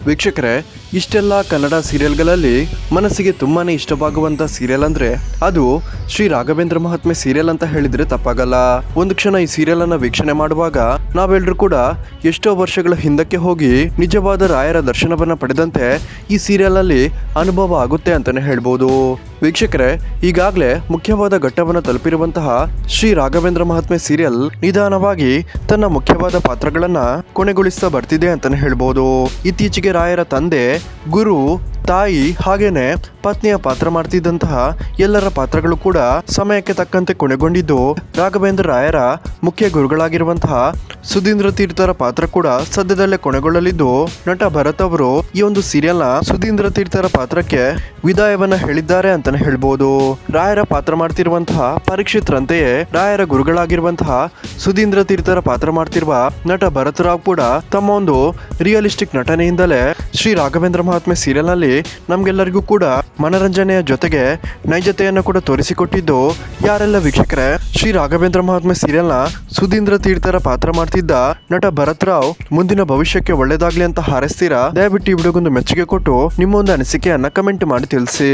ವೀಕ್ಷಕರೇ, ಇಷ್ಟೆಲ್ಲ ಕನ್ನಡ ಸೀರಿಯಲ್ಗಳಲ್ಲಿ ಮನಸ್ಸಿಗೆ ತುಂಬಾನೇ ಇಷ್ಟವಾಗುವಂತ ಸೀರಿಯಲ್ ಅಂದ್ರೆ ಅದು ಶ್ರೀ ರಾಘವೇಂದ್ರ ಮಹಾತ್ಮೆ ಸೀರಿಯಲ್ ಅಂತ ಹೇಳಿದ್ರೆ ತಪ್ಪಾಗಲ್ಲ. ಒಂದು ಕ್ಷಣ ಈ ಸೀರಿಯಲ್ ಅನ್ನ ವೀಕ್ಷಣೆ ಮಾಡುವಾಗ ನಾವೆಲ್ಲರೂ ಕೂಡ ಎಷ್ಟೋ ವರ್ಷಗಳ ಹಿಂದಕ್ಕೆ ಹೋಗಿ ನಿಜವಾದ ರಾಯರ ದರ್ಶನವನ್ನ ಪಡೆದಂತೆ ಈ ಸೀರಿಯಲ್ ಅಲ್ಲಿ ಅನುಭವ ಆಗುತ್ತೆ ಅಂತಾನೆ ಹೇಳ್ಬೋದು. ವೀಕ್ಷಕರೇ, ಈಗಾಗಲೇ ಮುಖ್ಯವಾದ ಘಟ್ಟವನ್ನು ತಲುಪಿರುವಂತಹ ಶ್ರೀ ರಾಘವೇಂದ್ರ ಮಹಾತ್ಮೆ ಸೀರಿಯಲ್ ನಿಧಾನವಾಗಿ ತನ್ನ ಮುಖ್ಯವಾದ ಪಾತ್ರಗಳನ್ನ ಕೊನೆಗೊಳಿಸ್ತಾ ಬರ್ತಿದೆ ಅಂತಾನೆ ಹೇಳ್ಬೋದು. ಇತ್ತೀಚೆಗೆ ರಾಯರ ತಂದೆ, ಗುರು, ತಾಯಿ ಹಾಗೇನೆ ಪತ್ನಿಯ ಪಾತ್ರ ಮಾಡ್ತಿದ್ದಂತಹ ಎಲ್ಲರ ಪಾತ್ರಗಳು ಕೂಡ ಸಮಯಕ್ಕೆ ತಕ್ಕಂತೆ ಕೊನೆಗೊಂಡಿದ್ದು, ರಾಘವೇಂದ್ರ ರಾಯರ ಮುಖ್ಯ ಗುರುಗಳಾಗಿರುವಂತಹ ಸುಧೀಂದ್ರ ತೀರ್ಥರ ಪಾತ್ರ ಕೂಡ ಸದ್ಯದಲ್ಲೇ ಕೊನೆಗೊಳ್ಳಲಿದ್ದು, ನಟ ಭರತ್ ಅವರು ಈ ಒಂದು ಸೀರಿಯಲ್ ನ ಸುಧೀಂದ್ರ ತೀರ್ಥರ ಪಾತ್ರಕ್ಕೆ ವಿದಾಯವನ್ನ ಹೇಳಿದ್ದಾರೆ ಅಂತಾನೆ ಹೇಳ್ಬೋದು. ರಾಯರ ಪಾತ್ರ ಮಾಡ್ತಿರುವಂತಹ ಪರೀಕ್ಷಿತ್ ರಂತೆಯೇ ರಾಯರ ಗುರುಗಳಾಗಿರುವಂತಹ ಸುಧೀಂದ್ರ ತೀರ್ಥರ ಪಾತ್ರ ಮಾಡ್ತಿರುವ ನಟ ಭರತ್ ರಾವ್ ಕೂಡ ತಮ್ಮ ಒಂದು ರಿಯಲಿಸ್ಟಿಕ್ ನಟನೆಯಿಂದಲೇ ಶ್ರೀ ರಾಘವೇಂದ್ರ ಮಹಾತ್ಮೆ ಸೀರಿಯಲ್ ನಲ್ಲಿ ನಮ್ಗೆಲ್ಲರಿಗೂ ಕೂಡ ಮನರಂಜನೆಯ ಜೊತೆಗೆ ನೈಜತೆಯನ್ನು ಕೂಡ ತೋರಿಸಿಕೊಟ್ಟಿದ್ದು, ಯಾರೆಲ್ಲ ವೀಕ್ಷಕರೇ ಶ್ರೀ ರಾಘವೇಂದ್ರ ಮಹಾತ್ಮೆ ಸೀರಿಯಲ್ ನ ಸುಧೀಂದ್ರ ತೀರ್ಥರ ಪಾತ್ರ ಮಾಡ್ತಿದ್ದ ನಟ ಭರತ್ ರಾವ್ ಮುಂದಿನ ಭವಿಷ್ಯಕ್ಕೆ ಒಳ್ಳೇದಾಗ್ಲಿ ಅಂತ ಹಾರೈಸ್ತೀರಾ? ದಯವಿಟ್ಟು ಈ ವಿಡಿಯೋಗೊಂದು ಮೆಚ್ಚುಗೆ ಕೊಟ್ಟು ನಿಮ್ಮ ಒಂದು ಅನಿಸಿಕೆಯನ್ನ ಕಮೆಂಟ್ ಮಾಡಿ ತಿಳಿಸಿ.